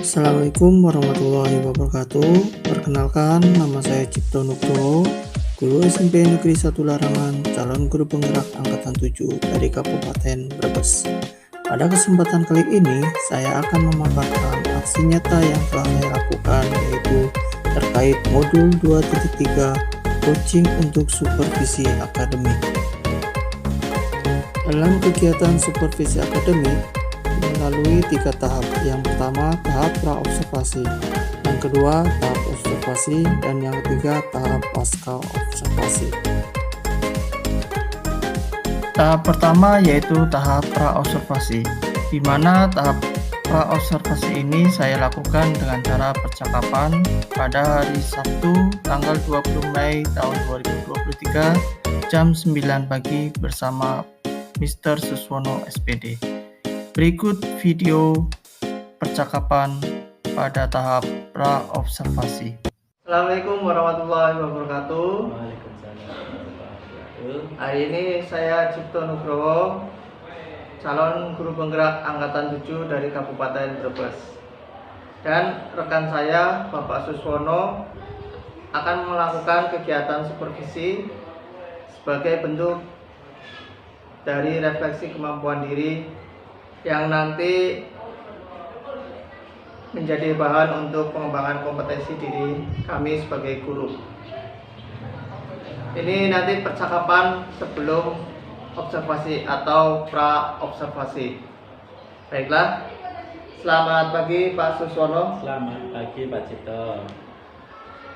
Assalamualaikum warahmatullahi wabarakatuh. Perkenalkan, nama saya Cipto Nugroho, guru SMP Negeri 1 Larangan, calon guru penggerak angkatan 7 dari Kabupaten Brebes. Pada kesempatan kali ini, saya akan memaparkan aksi nyata yang telah saya lakukan, yaitu terkait modul 2.3 coaching untuk supervisi akademik. Dalam kegiatan supervisi akademik, melalui 3 tahap. Yang pertama, tahap pra-observasi. Yang kedua, tahap observasi. Dan yang ketiga, tahap pasca observasi. Tahap pertama yaitu tahap pra-observasi, di mana tahap pra-observasi ini saya lakukan dengan cara percakapan pada hari Sabtu tanggal 20 Mei tahun 2023 jam 9 pagi bersama Mr. Suswono SPD. Berikut video percakapan pada tahap pra-observasi. Assalamualaikum warahmatullahi wabarakatuh. Hari ini saya Cipto Nugroho, calon guru penggerak angkatan 7 dari Kabupaten Brebes. Dan rekan saya, Bapak Suswono, akan melakukan kegiatan supervisi sebagai bentuk dari refleksi kemampuan diri yang nanti menjadi bahan untuk pengembangan kompetensi diri kami sebagai guru. Ini nanti percakapan sebelum observasi atau pra-observasi. Baiklah, selamat pagi Pak Suswono. Selamat pagi Pak Cipto.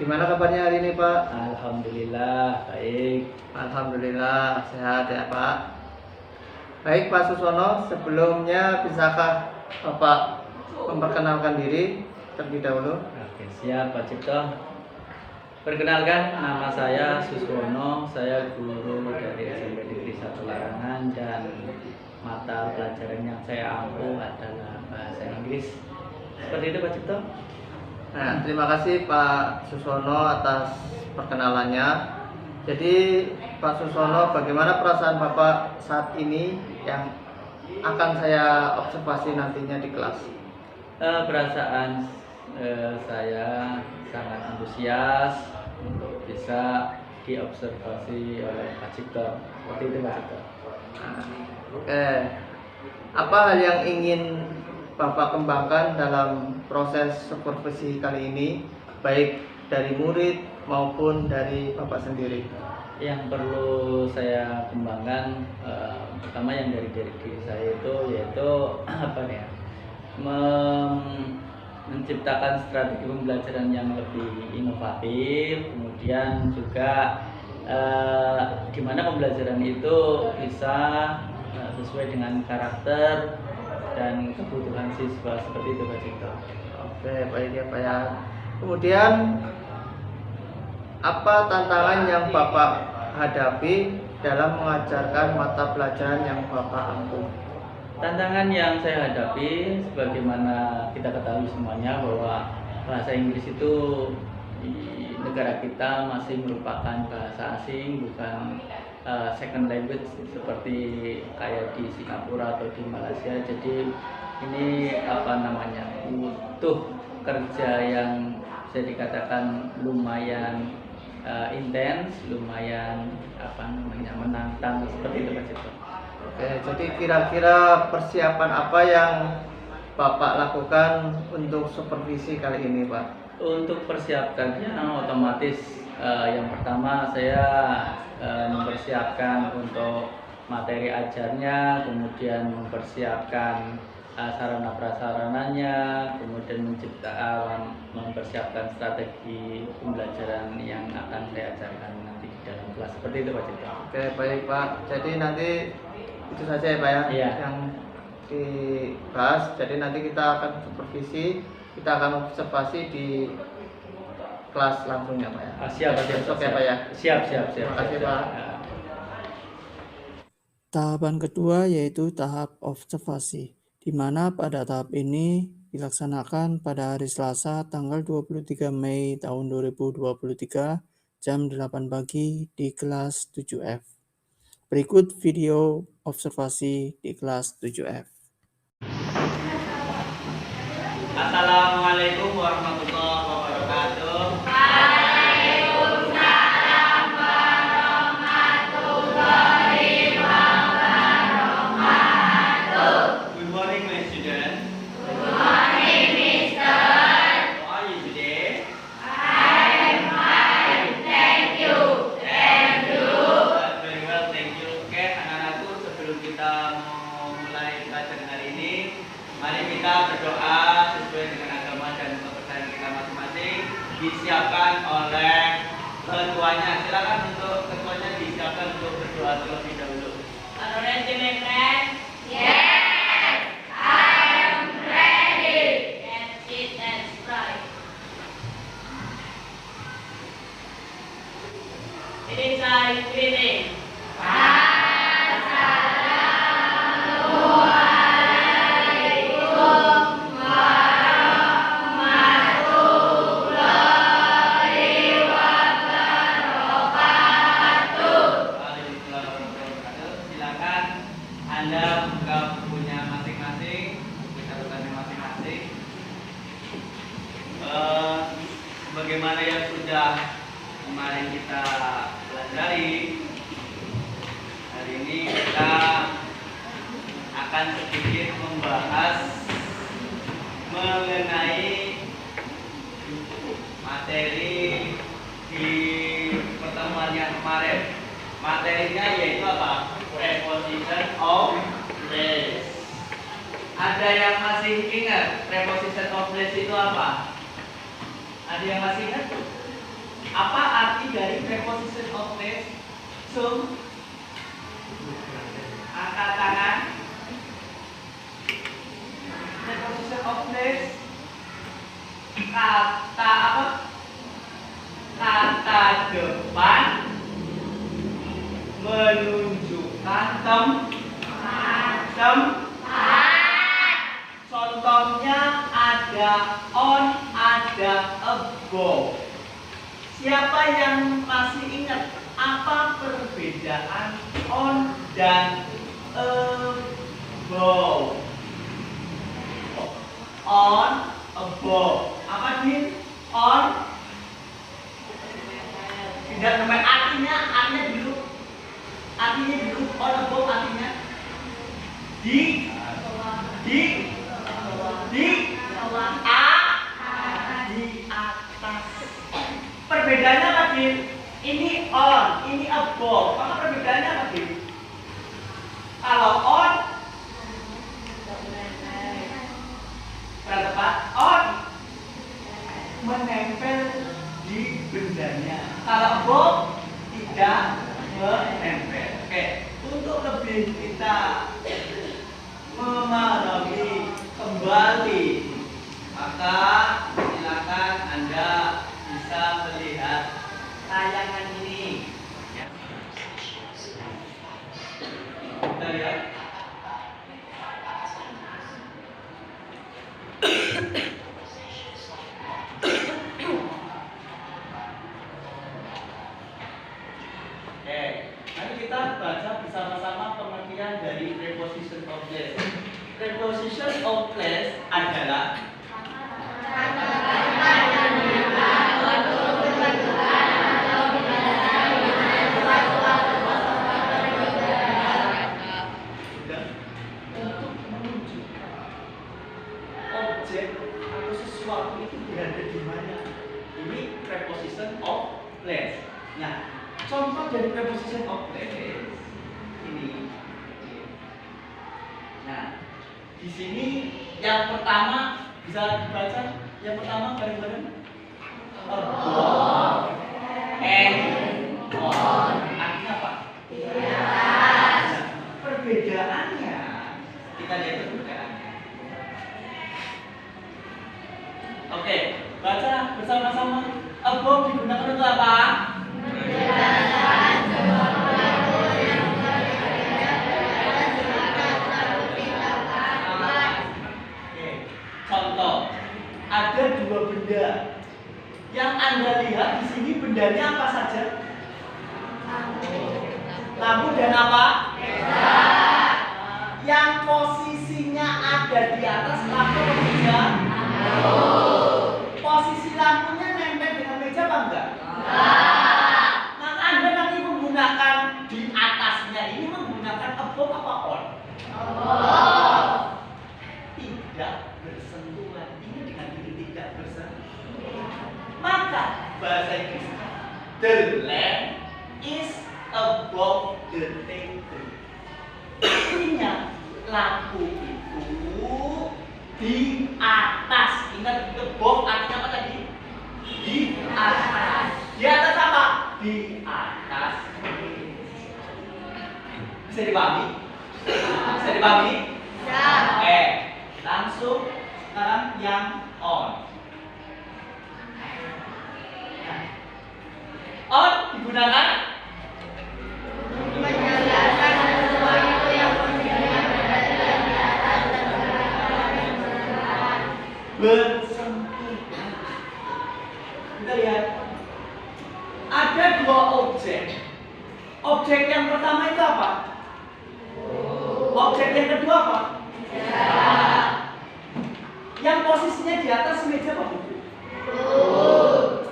Gimana kabarnya hari ini Pak? Alhamdulillah baik. Alhamdulillah sehat ya Pak. Baik Pak Suswono, sebelumnya bisakah Bapak memperkenalkan diri terlebih dahulu? Oke, siap Pak Cipto. Perkenalkan, nama saya Suswono, saya guru dari SMP Negeri 1 Larangan dan mata pelajaran yang saya ampu adalah bahasa Inggris. Seperti itu Pak Cipto. Nah, terima kasih Pak Suswono atas perkenalannya. Jadi Pak Suswono, bagaimana perasaan Bapak saat ini yang akan saya observasi nantinya di kelas? Perasaan saya sangat antusias untuk bisa diobservasi oleh Pak Cipto. Seperti itu Pak Cipto. Apa hal yang ingin Bapak kembangkan dalam proses supervisi kali ini, baik dari murid maupun dari Bapak sendiri? Yang perlu saya kembangkan pertama yang dari diri saya itu yaitu menciptakan strategi pembelajaran yang lebih inovatif, kemudian juga di mana pembelajaran itu bisa sesuai dengan karakter dan kebutuhan siswa, seperti itu Pak Cipto. Oke, baik ya Pak ya. Kemudian apa tantangan yang Bapak hadapi dalam mengajarkan mata pelajaran yang Bapak ampu? Tantangan yang saya hadapi, sebagaimana kita ketahui semuanya, bahwa bahasa Inggris itu di negara kita masih merupakan bahasa asing, bukan second language seperti kayak di Singapura atau di Malaysia. Jadi ini butuh kerja yang bisa dikatakan lumayan intens, lumayan menantang, seperti itu Pak Cipto. Oke, jadi kira-kira persiapan apa yang Bapak lakukan untuk supervisi kali ini, Pak? Untuk persiapkannya otomatis yang pertama saya mempersiapkan untuk materi ajarnya, kemudian mempersiapkan sarana prasarananya, kemudian mempersiapkan strategi pembelajaran yang akan saya ajarkan nanti di dalam kelas. Seperti itu Pak Cipto. Oke, baik Pak. Jadi nanti itu saja ya Pak ya, Iya, yang dibahas. Jadi nanti kita akan supervisi, kita akan observasi di kelas langsungnya Pak ya. siap Pak Cipto. Besok ya Pak ya. Siap. Terima kasih Pak. Tahapan kedua yaitu tahap observasi, di mana pada tahap ini dilaksanakan pada hari Selasa tanggal 23 Mei tahun 2023 jam 8 pagi di kelas 7F. Berikut video observasi di kelas 7F. Assalamualaikum warahmatullahi wabarakatuh. Waalaikumsalam warahmatullahi wabarakatuh. Good morning, my student. Good morning, Mister. How are you today? I'm fine, thank you. And you? Very well, thank you. Oke, anak-anakku, sebelum kita memulai pelajaran hari ini, mari kita berdoa sesuai dengan agama dan kepercayaan kita masing-masing. Disiapkan oleh ketuanya. Silakan untuk ketuanya disiapkan untuk berdoa terlebih dahulu. Are you ready, my friend? Yes, I am ready. Let's sit and pray. Initial greeting. Silakan Anda buka bukunya masing-masing, buku catatannya masing-masing. Bagaimana yang sudah kemarin kita pelajari, hari ini kita akan sedikit membahas mengenai materi di pertemuan yang kemarin. Materinya yaitu apa? Preposition of place. Ada yang masih ingat preposition of place itu apa? Ada yang masih ingat? Apa arti dari preposition of place? Sum, angkat tangan. Preposition of place, kata apa? Kata depan menunjukkan tempat. Contohnya ada on, ada above. Siapa yang masih ingat apa perbedaan on dan above? On, above. Apa sih? On. Tidak sampai artinya dulu. Artinya dulu on above artinya di atas. Perbedaannya apa, Din? Ini on, ini above. Maka perbedaannya apa, Din? Kalau on bertepat, on menempel di bendanya. Kalau above tidak menempel. Oke, untuk lebih kita memahami kembali, maka silakan Anda bisa melihat tayangan ini. Ya. Kita lihat. Oke, nanti kita baca bersama-sama pengertian dari preposition of place. Preposition of place adalah untuk menunjukkan objek atau sesuatu itu berada di mana. Ini preposition of place. Nah, contoh dari preposition of place ini. Nah, di sini yang pertama bisa dibaca. Yang pertama bareng-bareng. Above and on. Artinya apa? Nah, perbedaannya kita lihat perbedaannya. Oke, baca bersama-sama. Above digunakan untuk apa? Contoh, ada dua benda. Yang Anda lihat di sini bendanya apa saja? Lampu dan apa? Yang posisinya ada di atas lampu atau tidak? Posisi lampunya nempel dengan meja apa enggak? Maka Anda nanti menggunakan di atasnya ini menggunakan above apa on? Tidak bersentuhan. Ini dengan ini tidak bersentuhan. Maka bahasa Inggris, the lamp is above the table. Artinya lampu itu di atas. Ingat above artinya apa tadi? Di atas. Di atas apa? Di atas. Bisa dipahami? Bisa dipahami? Oke, langsung sekarang yang on. On digunakan bersentuhan. Kita lihat ada dua objek. Objek yang pertama itu apa? Objek yang kedua apa? Yang posisinya di atas meja apa buku?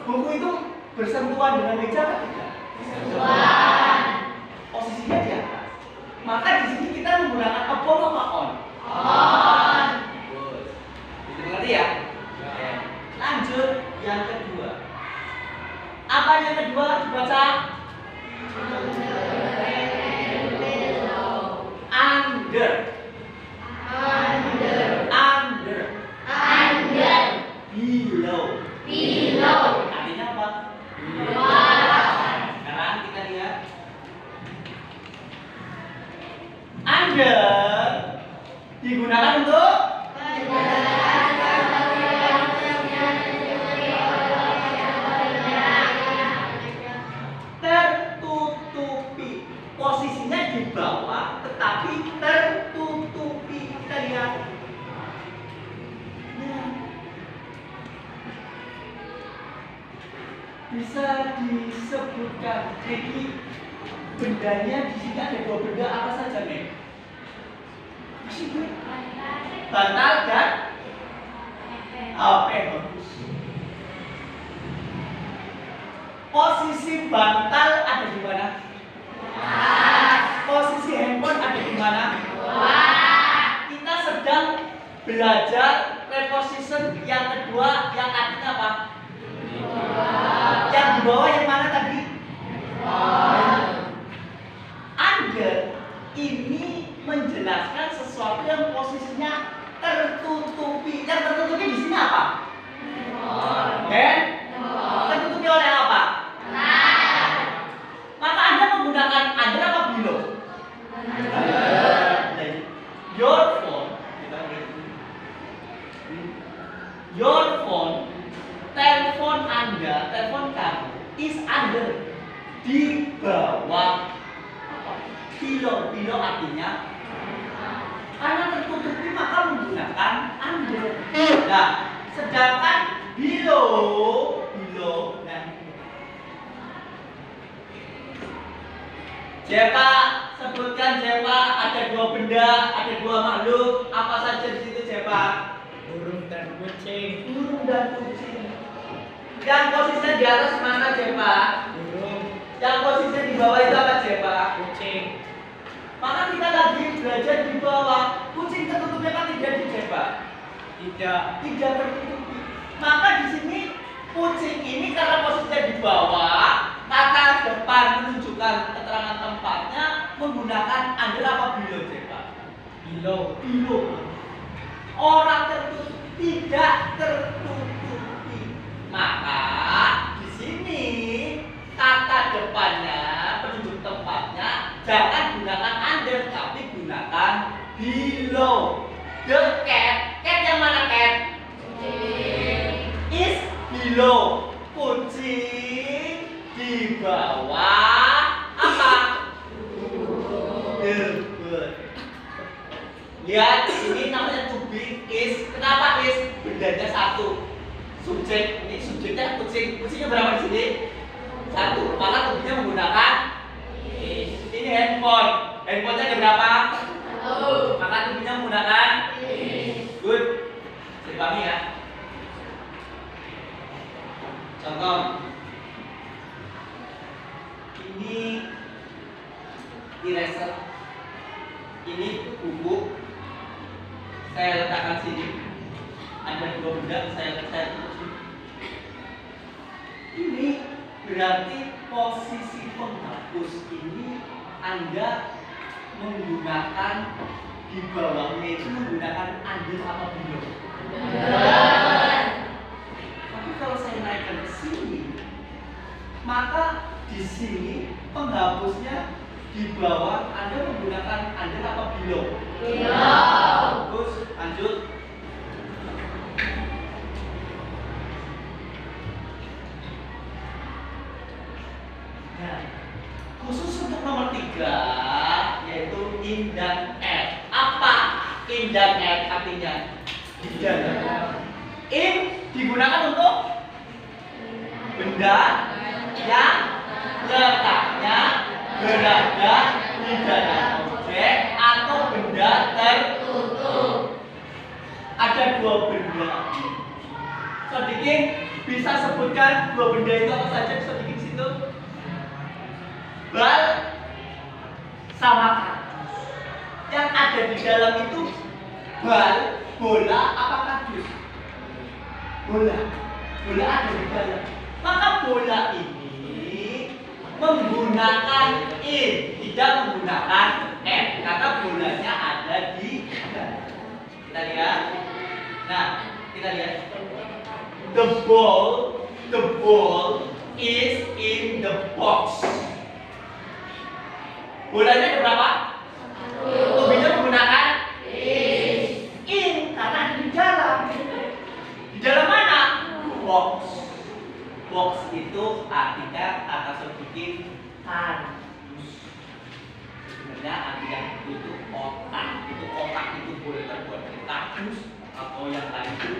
Buku itu bersentuhan dengan meja apa tidak? Posisinya di atas. Maka di sini kita menggunakan above apa on? Itu ngerti ya? Lanjut yang kedua. Apa yang kedua dibaca? Under. Below. Artinya apa? Sekarang kita lihat. Under digunakan untuk tertutupi. Posisinya di bawah tetapi tertutupi. Kita lihat. Bisa disebutkan, jadi bendanya di sini ada dua benda apa saja, Nek? Bantal dan HP. Posisi bantal ada di mana? Posisi handphone ada di mana? Kita sedang belajar preposition yang kedua yang artinya apa? Yang di bawah yang mana tadi? Under ini menjelaskan sesuatu yang posisinya tertutupi. Yang tertutupi di sini apa? Tertutupi oleh apa? Maka Anda menggunakan under apa below? Your phone, telepon Anda, telepon kamu is under, di bawah. Below artinya karena tertutupi maka menggunakan under. Nah, sedangkan below, nah. Jepa, sebutkan Jepa, ada dua benda, ada dua makhluk, apa saja di situ Jepa? Burung dan kucing. Yang posisinya di atas mana Jepa? Burung. Yang posisinya di bawah itu apa Jepa? Kucing. Maka kita lagi belajar di bawah. Kucing tertutupnya kan tidak di Jepa? Tidak tertutupi. Maka di sini kucing ini karena posisinya di bawah, kata depan menunjukkan keterangan tempatnya menggunakan under apa below Jepa? Below. Orang tertutup tidak tertutupi. Maka di sini kata depannya penunjuk tempatnya jangan gunakan under tapi gunakan below. The cat yang mana cat? Is below. Kucing di bawah apa? The bird. Lihat, ini namanya to be is. Kenapa is? Bendanya satu. Subjek, ini subjeknya kucing. Kucingnya berapa di sini? Satu. Maka to be-nya menggunakan is. Ini handphone. Handphonenya ada berapa? Maka to be-nya menggunakan is. Good. Dipahami ya? Ini buku. Saya letakkan sini. Ada dua benda saya tulis. Ini berarti posisi penghapus ini Anda menggunakan di bawahnya itu menggunakan under apa benar? Tapi kalau saya naikkan ke sini, maka di sini penghapusnya di bawah Anda menggunakan under apa below? Terus lanjut. Nah, khusus untuk nomor 3 yaitu in dan at. Apa in dan at artinya? Di dalam. In digunakan untuk benda yang letaknya berada di dalam objek atau benda tertutup. Ada dua benda. Sedikit bisa sebutkan dua benda itu apa saja? Sedikit situ. Bal sama kardus. Yang ada di dalam itu bal, bola, apa kardus? Bola. Bola ada di dalam. Maka bola ini menggunakan in, tidak menggunakan n, karena bolanya ada di dalam. Kita lihat. Nah, kita lihat. The ball is in the box. Bolanya ada berapa? Bisa menggunakan in karena ada di dalam. Di dalam mana? Box. Box itu artinya kata sedikit kardus. Sebenarnya artinya itu otak. Otak itu boleh terbuat dari kardus atau yang lain itu.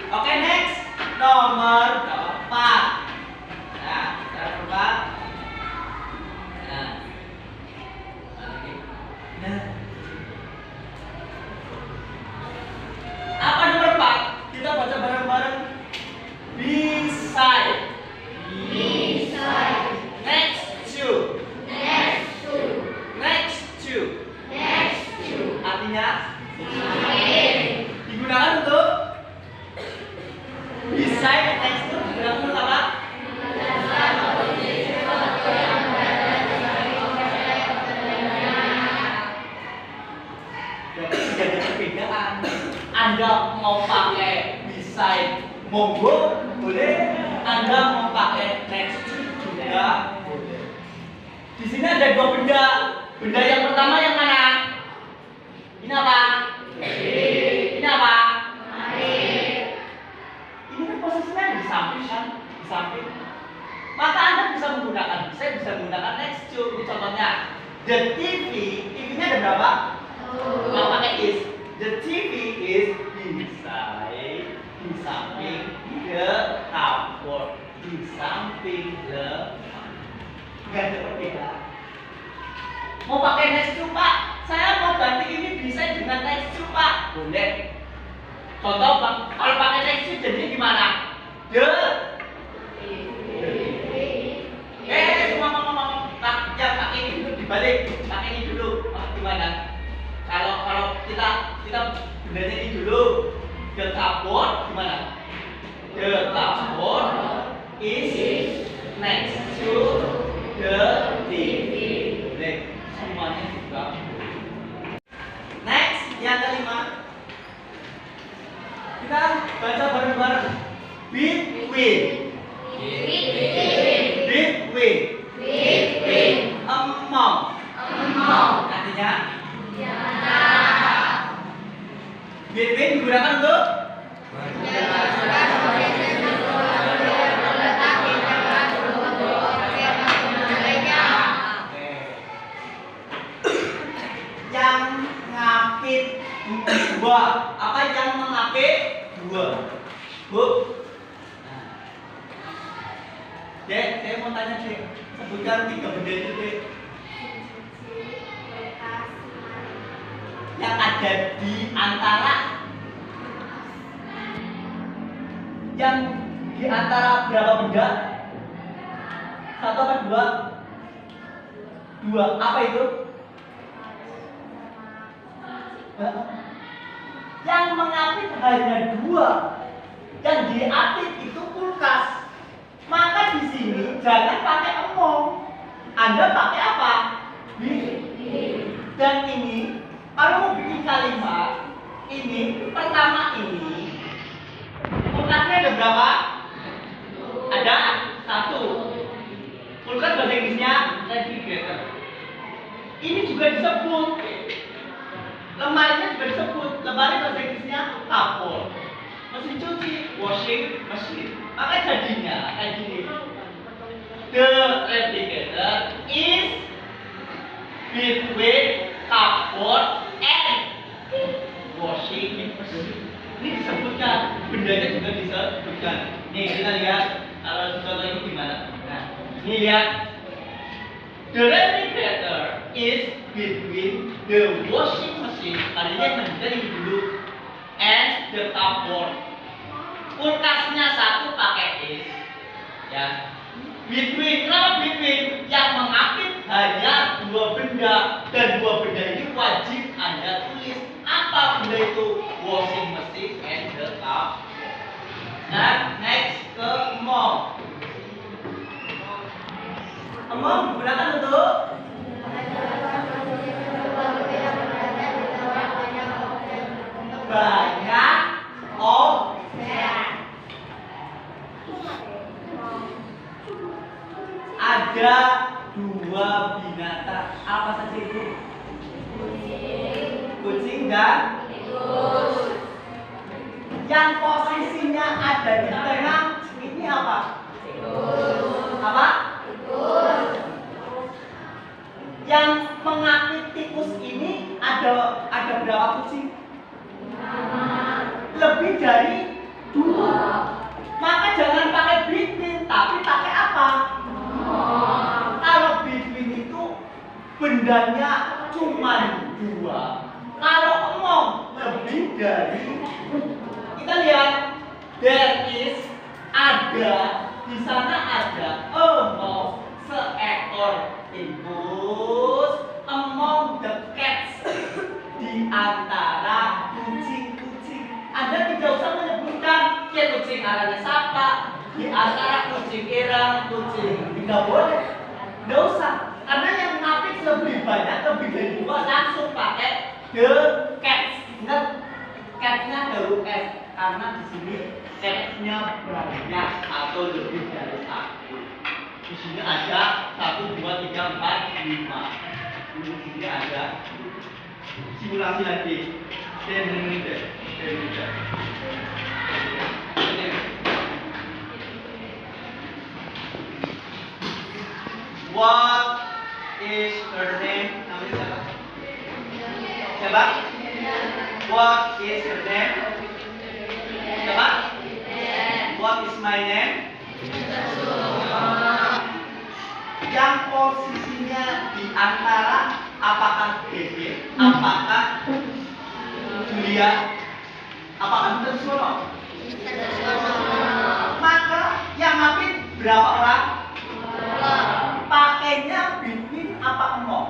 Oke, next nomor 4. Nah, cara berapa? Nah, apa nomor 4? Kita baca bareng-bareng. Beside. Next to. Artinya digunakan untuk beside, next to digunakan untuk apa? Jadi ada perbedaan. Anda mau pakai beside monggo boleh, Anda mau pakai next to juga boleh. Di sini ada dua benda. Benda yang pertama yang mana? Ini apa? Ini apa? Ini kan posisinya di samping kan? Di samping. Maka Anda bisa menggunakan, saya bisa menggunakan next to. Ini contohnya. The TV-nya ada berapa? Yang pakai is. The TV is beside, di samping the cupboard, di samping the. Nggak ada perbedaan. Mau pakai next to Pak? Saya mau ganti ini bisa dengan next to Pak. Boleh. Contoh Pak, kalau pakai next to jadi gimana? Semua ngomong. Yang pakai ini dulu dibalik. Pakai ini dulu. Gimana? Kalau kita bendanya ini dulu. The cupboard gimana? The cupboard is next to the TV. Boleh. Semuanya juga. Next, yang kelima. Kita baca bareng-bareng. Between. Among. Artinya between digunakan untuk yang ngapit dua. Apa yang mengapit dua? Bu. Dek, saya mau tanya Dek. Sebutkan 3 benda itu Dek. Yang ada di antara. Yang di antara berapa benda? 1 apa 2? 2. Apa itu? Yang mengapit hanya dua. Yang diapit itu kulkas. Maka di sini jangan pakai emong. Anda pakai apa? Dan ini kalau mau bikin kalimat ini pertama ini kulkasnya ada berapa? Ada satu. Kulkas bahasa Inggrisnya refrigerator. Ini juga disebut lemarinya juga disebut lemari bahasa Inggrisnya kapur. Mesin cuci washing machine. Maka jadinya kayak gini. The refrigerator is between cupboard and washing machine. Ini disebutkan, bendanya juga disebutkan. Nih kita lihat kalau contoh ini gimana. Nah, ini lihat. The refrigerator is between the washing machine. Tadinya yang dari dulu and the cupboard. Kulkasnya satu pakai is, ya. Between, kenapa between? Yang mengapit hanya dua benda dan dua benda ini wajib Anda tulis. Apa benda itu? Washing machine and the cup. Dan next ke emong. Emong digunakan untuk banyak objek. Ada dua binatang. Apa saja itu? Kucing dan tikus. Yang posisinya ada di tengah ini apa? Tikus. Apa? Tikus. Yang mengapit tikus ini ada berapa kucing? Lebih dari dua. Maka jangan pakai between, tapi pakai apa? Kalau between itu bendanya cuma dua. Kalau emong lebih dari, kita lihat there is, ada, di sana ada emong, seekor tikus among the cats, di antara kucing-kucing. Anda tidak usah menyebutkan kucing arahnya siapa, di antara kucing irang, kucing tidak boleh, tidak usah, karena yang mengapit lebih banyak, lebih dari dua, langsung pakai the cats. Ingat, catnya huruf S, karena di sini catsnya banyak atau lebih dari satu. Di sini ada 1, 2, 3, 4, 5. Di sini ada simulasi lagi. What is her name? Namanya siapa? Siapa? What is her name? Siapa? What is my name? Yang posisinya di antara apakah Bebe, apakah Julia, apakah Mr. Suwono? Maka yang ngapit berapa orang? Pakainya between apa emong?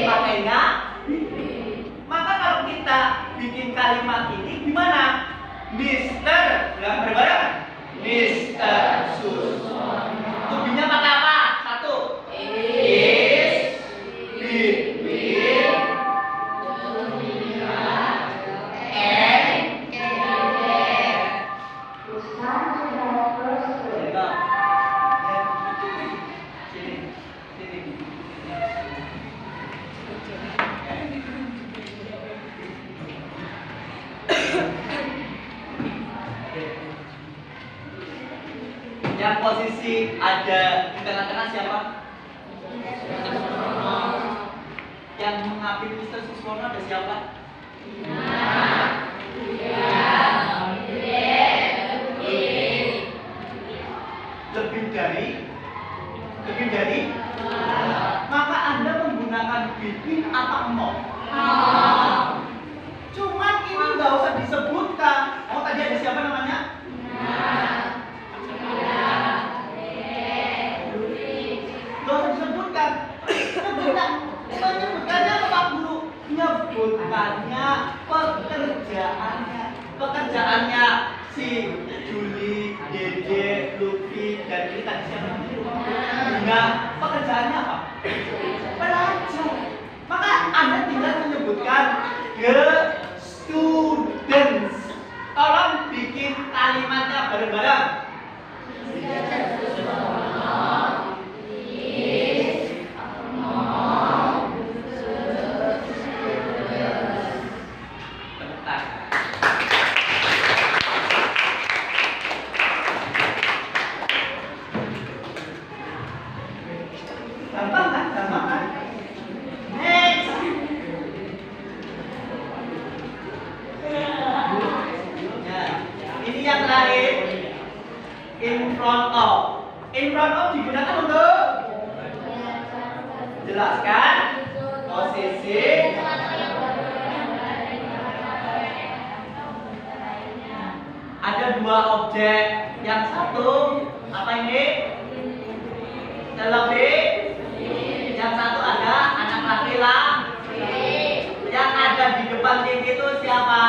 Pakainya between. Maka kalau kita bikin kalimat ini gimana? Mister, bilang bareng-bareng. Mister Suwono. Tubinya pakai apa? Satu. Is between Julia and yang posisi ada di tengah-tengah siapa? Yang mengapit Mr. Suwono ada siapa? Lebih dari maka Anda menggunakan between apa emong? Cuman ini nggak usah disebutkan. Oh tadi ada siapa namanya? Nggak usah disebutkan. Menyebutkannya apa guru? menyebutkannya pekerjaannya si Juli, Dede, Luffy, dan ini tadi siapa? Nah, pekerjaannya apa? Belajar. Maka Anda tinggal menyebutkan the students. Tolong bikin kalimatnya bareng-bareng. Gampang kan? Gampang kan? Next. Ya, ini yang terakhir. In front of. In front of digunakan untuk jelaskan posisi. Ada dua objek. Yang satu apa ini? Lebih. Yang satu ada anak laki-laki. Yang ada di depan TV itu siapa?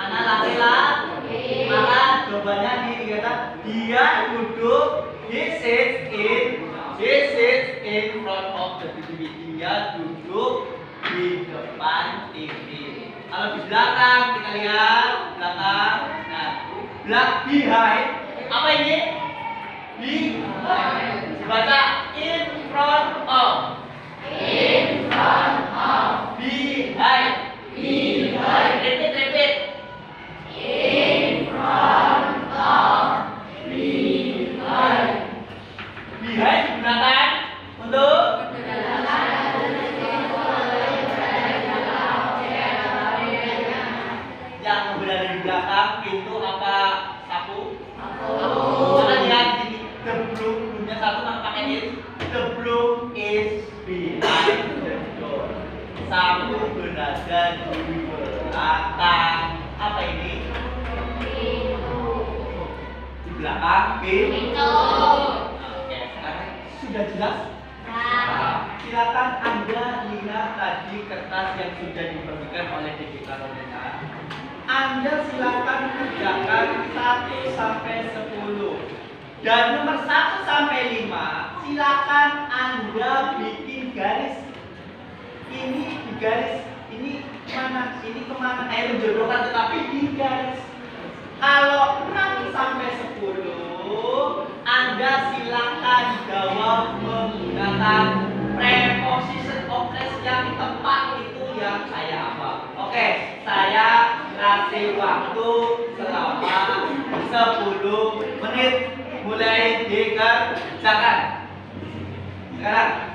Anak laki-laki. Maka jawabannya dikatakan dia duduk. He sits in front of the TV. Dia duduk di depan TV. Kalau di belakang kita lihat belakang. Nah, behind apa ini? Behind. Dibaca in front of. In front of. Behind. Behind. Repeat. In front of. Behind. Behind digunakan untuk yang berada di belakang pintu apa? Sapu. Karena lihat sini the broom-nya satu maka pakai is. The broom is behind the door. Sapu berada di belakang apa ini? Di belakang pintu. Oke, sekarang sudah jelas? Silakan Anda lihat tadi kertas yang sudah dibagikan oleh Dewi Carolina. Anda silakan kerjakan 1 sampai 10. Dan nomor 1 sampai 5 silakan Anda bikin garis. Ini di garis, ini mana? Ini kemana? Menjodohkan tetapi di garis. Kalau 6 sampai 10 Anda silakan jawab menggunakan preposition of place yang tepat itu yang saya hafal. Oke, saya kasih waktu selama 10 menit mulai dikerjakan. Sekarang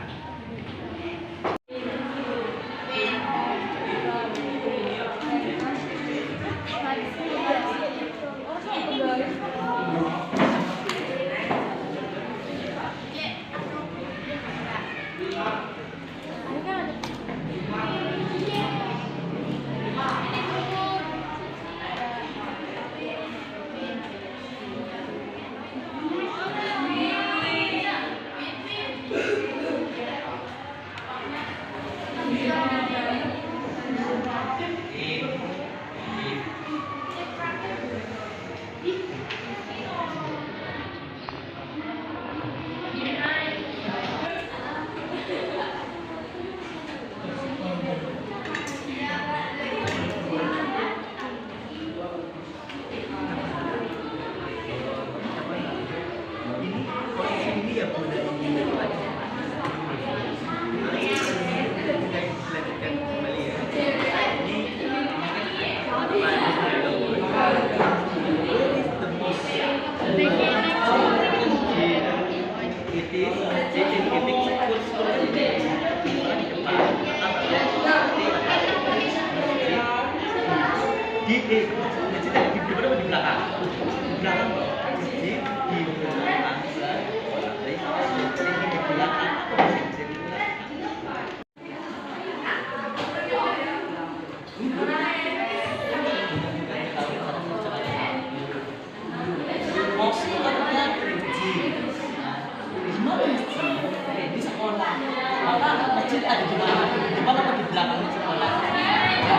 masjid ada di mana? Di depan atau di belakang sekolah? Di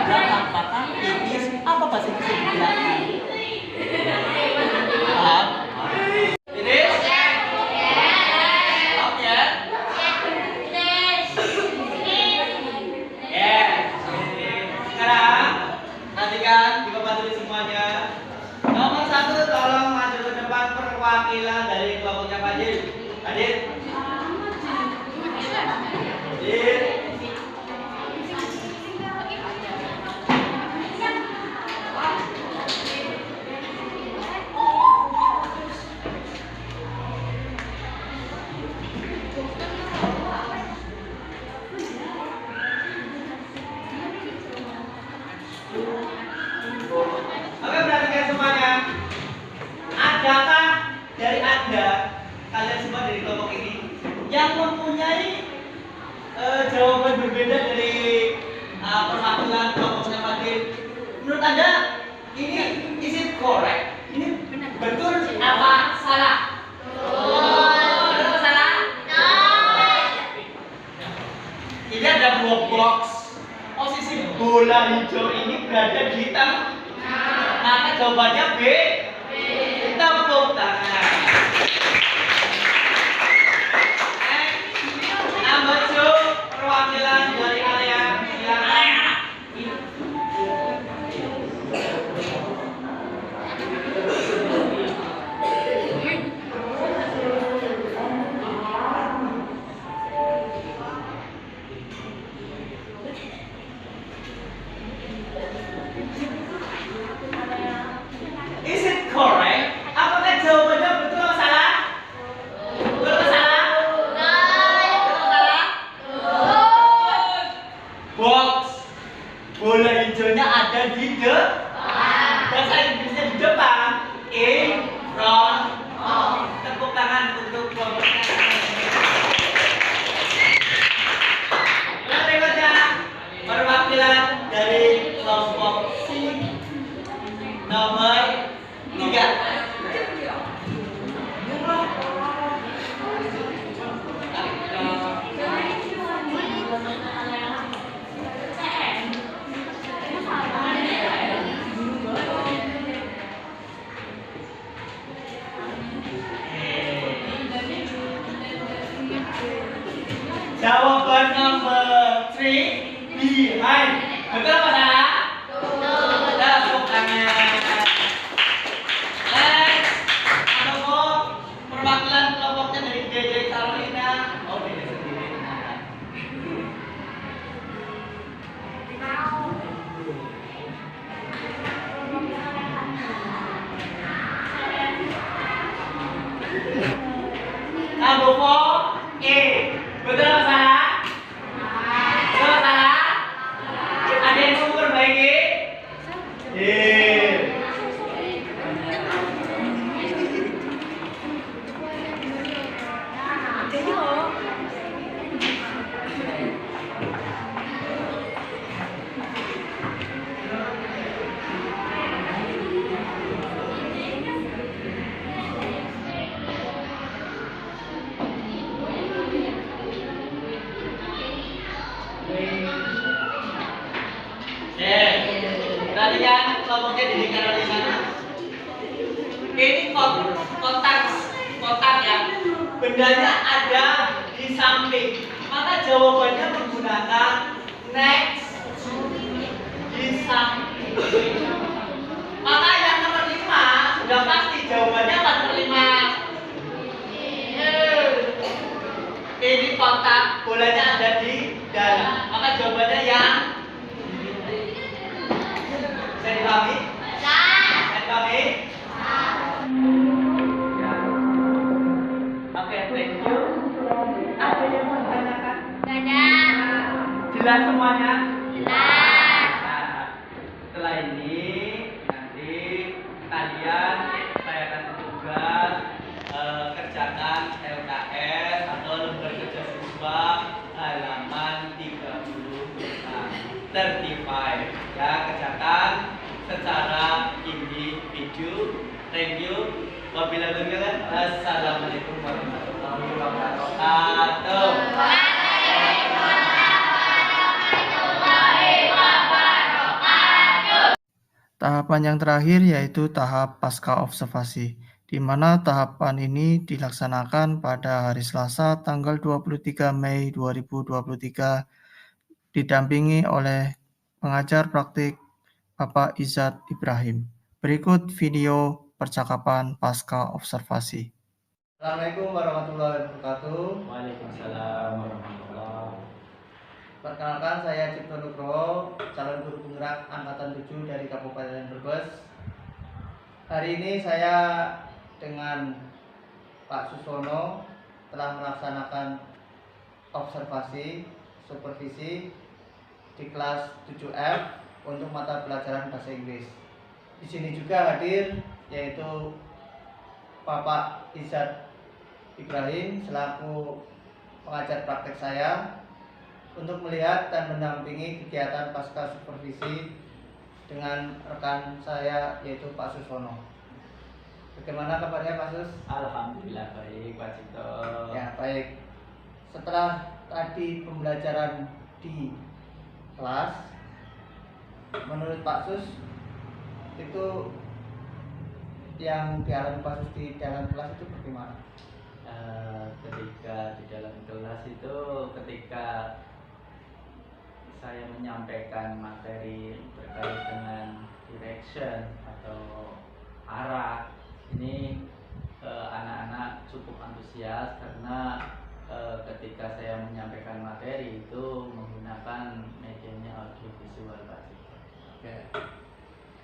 dulu semuanya. Nomor 1 tolong maju ke depan perwakilan dari kelompoknya Fadil. Fadil. Fadil. Oke, perhatikan semuanya. Adakah dari Anda, kalian semua dari kelompok ini, yang mempunyai jawaban berbeda dari perwakilan kelompoknya Fadil? Menurut Anda, ini is it correct? Ini betul apa salah? Betul apa salah? Ini ada 2 box. Posisi bola hijau ini berada di tengah. Maka jawabannya B. Tepuk tangan. Number 2 perwakilan dari area silakan. Is it correct? Apakah jawabannya betul atau salah? Betul atau salah? Betul atau salah? Box bola hijaunya ada di depan. Bahasa Inggrisnya di depan. In front of. Tepuk tangan untuk kelompoknya. Berikutnya perwakilan dari kelompok C nomor 3. Jawaban nomor 3 behind. Betul apa salah? Betul. Tepuk tangan. Next, ada perwakilan kelompoknya dari Dede Carolina. Oh, Dede sendiri. Number 4 A. Betul apa salah? Betul apa salah? Ada yang mau memperbaiki? Kalian kelompoknya di Carolina. Ini kotak ya. Bendanya ada di samping. Maka jawabannya menggunakan next di samping. Maka yang nomor 5 sudah pasti jawabannya apa nomor 5? Ini kotak, bolanya ada di dalam. Maka jawabannya yang saya dipahami? Saya dipahami? Oke, thank you. Ada yang mau ditanyakan? Jelas semuanya? Jelas. Nah, setelah ini nanti kalian saya kasih tugas kerjakan LKS atau lembar kerja siswa halaman 35 ya, kerjakan secara individu. Thank you. Wabillahi taufiq. Assalamualaikum warahmatullahi wabarakatuh. Tahapan yang terakhir yaitu tahap pasca observasi, di mana tahapan ini dilaksanakan pada hari Selasa tanggal 23 Mei 2023 didampingi oleh pengajar praktik Bapak Izzat Ibrahim. Berikut video percakapan pasca observasi. Assalamualaikum warahmatullahi wabarakatuh. Waalaikumsalam warahmatullahi. Perkenalkan, saya Cipto Nugroho, calon guru penggerak angkatan 7 dari Kabupaten Brebes. Hari ini saya dengan Pak Susono telah melaksanakan observasi supervisi di kelas 7F untuk mata pelajaran bahasa Inggris. Di sini juga hadir yaitu Bapak Izzat Ibrahim selaku pengajar praktek saya untuk melihat dan mendampingi kegiatan pasca supervisi dengan rekan saya yaitu Pak Susono. Bagaimana kabarnya Pak Sus? Alhamdulillah baik Pak Cipto. Ya baik. Setelah tadi pembelajaran di kelas, menurut Pak Sus itu yang dialami Pak Sus di dalam kelas itu bagaimana? Ketika di dalam kelas itu ketika saya menyampaikan materi terkait dengan direction atau arah, ini anak-anak cukup antusias karena ketika saya menyampaikan materi itu menggunakan medianya audiovisual Pak. Oke.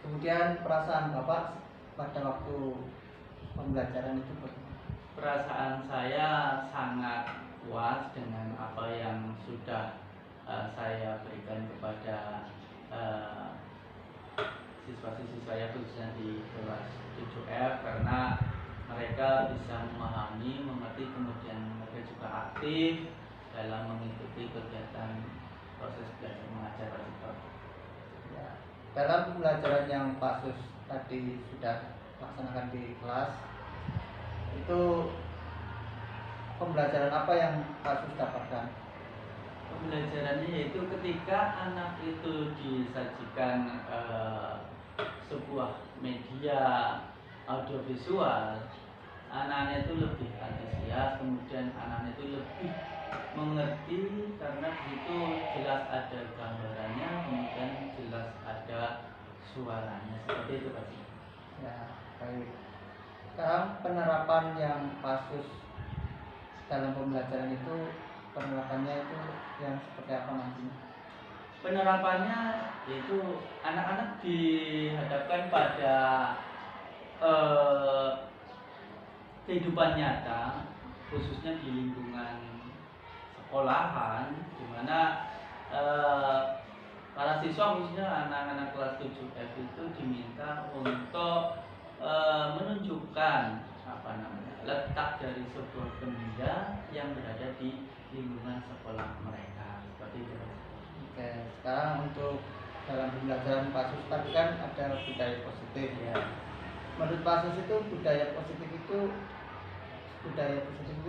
Kemudian perasaan Bapak pada waktu pembelajaran itu bagaimana? Perasaan saya sangat puas dengan apa yang sudah saya berikan kepada siswa-siswi saya khususnya di kelas 7F, karena mereka bisa memahami, mengerti, kemudian mereka juga aktif dalam mengikuti kegiatan proses belajar mengajar Pak Cipto. Ya. Dalam pembelajaran yang Pak Sus tadi sudah laksanakan di kelas, itu pembelajaran apa yang Pak Sus dapatkan? Pembelajarannya yaitu ketika anak itu disajikan sebuah media audiovisual, anak-anak itu lebih antusias, kemudian anak-anak itu lebih mengerti karena di situ jelas ada gambarannya, kemudian jelas ada suaranya, seperti itu Pak. Ya, baik. Sekarang penerapan yang Pak Sus dalam pembelajaran itu, penerapannya itu yang seperti apa nantinya? Penerapannya yaitu anak-anak dihadapkan pada kehidupan nyata, khususnya di lingkungan sekolahan, di mana para siswa khususnya anak-anak kelas 7F itu diminta untuk menunjukkan letak dari sebuah benda yang berada di lingkungan sekolah mereka, seperti itu. Oke, sekarang untuk dalam pembelajaran Pak Sus tadi kan ada budaya positif. Ya. Menurut Pak Sus itu budaya positif itu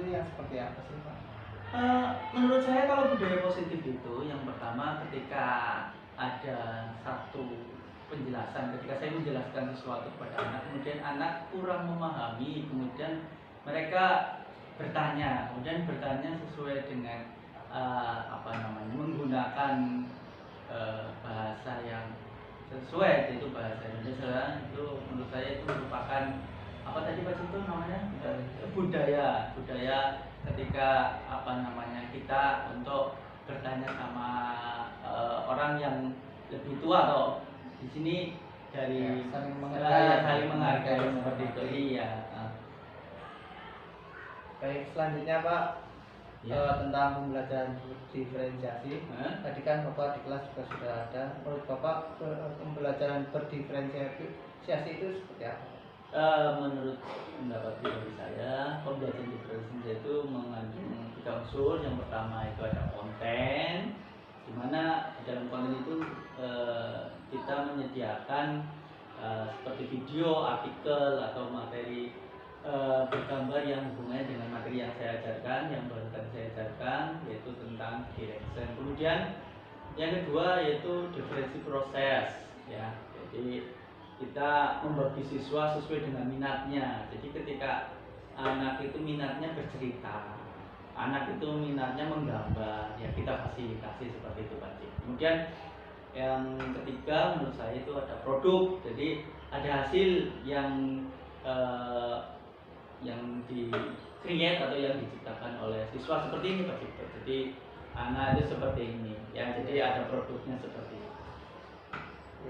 yang seperti apa sih Pak? Menurut saya kalau budaya positif itu yang pertama ketika ada satu penjelasan, ketika saya menjelaskan sesuatu kepada anak, kemudian anak kurang memahami, kemudian mereka bertanya sesuai dengan menggunakan bahasa yang sesuai, yaitu bahasa Indonesia. Itu menurut saya itu merupakan apa tadi Pak Cipto namanya, budaya ketika kita untuk bertanya sama orang yang lebih tua, atau di sini dari Ya, saling menghargai seperti itu. Iya. Baik, selanjutnya Pak, Ya. tentang pembelajaran berdiferensiasi. Tadi kan Bapak di kelas juga sudah ada. Menurut Bapak pembelajaran berdiferensiasi itu seperti apa? Menurut pendapat pribadi saya, pembelajaran diferensiasi itu mengandung 3 unsur. Yang pertama itu ada konten, di mana di dalam konten itu kita menyediakan seperti video, artikel atau materi bergambar yang hubungannya dengan materi yang saya ajarkan, yang baru tadi saya ajarkan, yaitu tentang direction. Kemudian yang kedua yaitu diferensi proses, ya. Jadi kita membagi siswa sesuai dengan minatnya. Jadi ketika anak itu minatnya bercerita, anak itu minatnya menggambar, ya kita fasilitasi seperti itu Pak. Kemudian Yang ketiga menurut saya itu ada produk, jadi ada hasil yang di create atau yang diciptakan oleh siswa seperti ini Pak Cipto. Jadi anak itu seperti ini ya, jadi ada produknya seperti ini.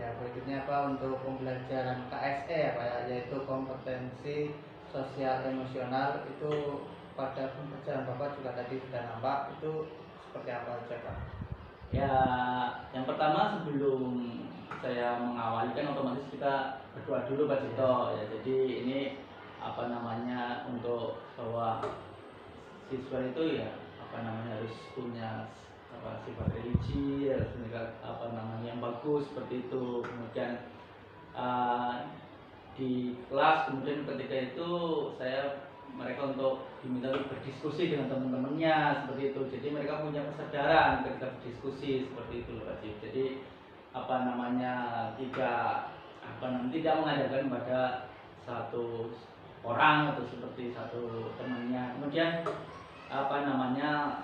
Ya, berikutnya apa untuk pembelajaran KSE ya Pak ya, yaitu kompetensi sosial emosional. Itu pada pembelajaran Bapak juga tadi sudah nampak, itu seperti apa saja Pak? Ya, yang pertama sebelum saya mengawali kan otomatis kita berdoa dulu Pak Cipto ya. Jadi ini apa namanya, untuk bahwa siswa itu ya apa namanya harus punya sifat religi, harus punya apa namanya yang bagus seperti itu. Kemudian di kelas kemudian ketika itu mereka untuk diminta untuk berdiskusi dengan teman-temannya seperti itu. Jadi mereka punya kesadaran ketika berdiskusi seperti itu Pak Cip. Jadi apa namanya tidak mengandalkan pada satu orang atau seperti satu temannya. Kemudian apa namanya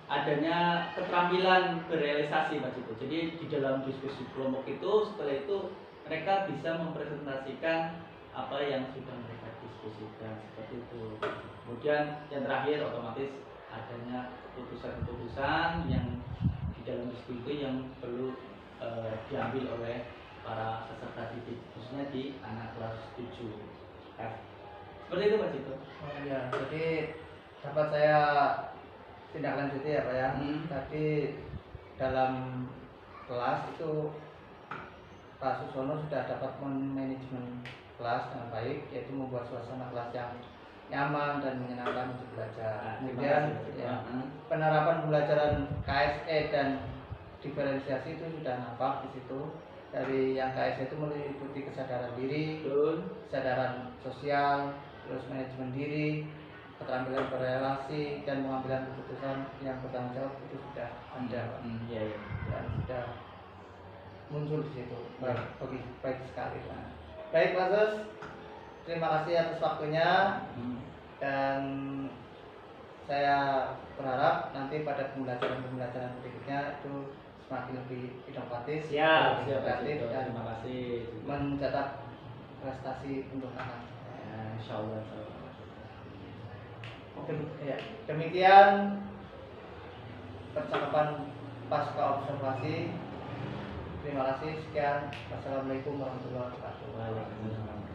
adanya keterampilan berealisasi Pak Cip. Jadi di dalam diskusi kelompok itu setelah itu mereka bisa mempresentasikan apa yang sudah mereka diskusikan seperti itu. Kemudian yang terakhir otomatis adanya keputusan-keputusan yang di dalam diskusi itu yang perlu diambil oleh para peserta didik, khususnya di anak kelas 7 F. Seperti itu Pak Cito. Oh iya, jadi dapat saya tindak lanjuti ya Pak ya. Tadi dalam kelas itu Pak Susono sudah dapat manajemen kelas dengan baik, yaitu membuat suasana kelas yang nyaman dan menyenangkan untuk belajar. Kemudian ya, penerapan pembelajaran KSE dan diferensiasi itu sudah nampak di situ. Dari yang KSE itu meliputi kesadaran diri, kesadaran sosial, terus manajemen diri, keterampilan berrelasi, dan pengambilan keputusan yang bertanggung jawab itu sudah ada, dan sudah muncul di situ. Baik sekali. Baik Mas Sus, terima kasih atas waktunya, dan saya berharap nanti pada pembelajaran berikutnya itu semakin lebih inovatif, siap, kreatif, dan terima kasih, mencetak prestasi untuk anak. Ya, insya Allah. Ya, demikian percakapan pasca observasi. Terima kasih, sekian. Wassalamualaikum warahmatullahi wabarakatuh. Waalaikumsalam.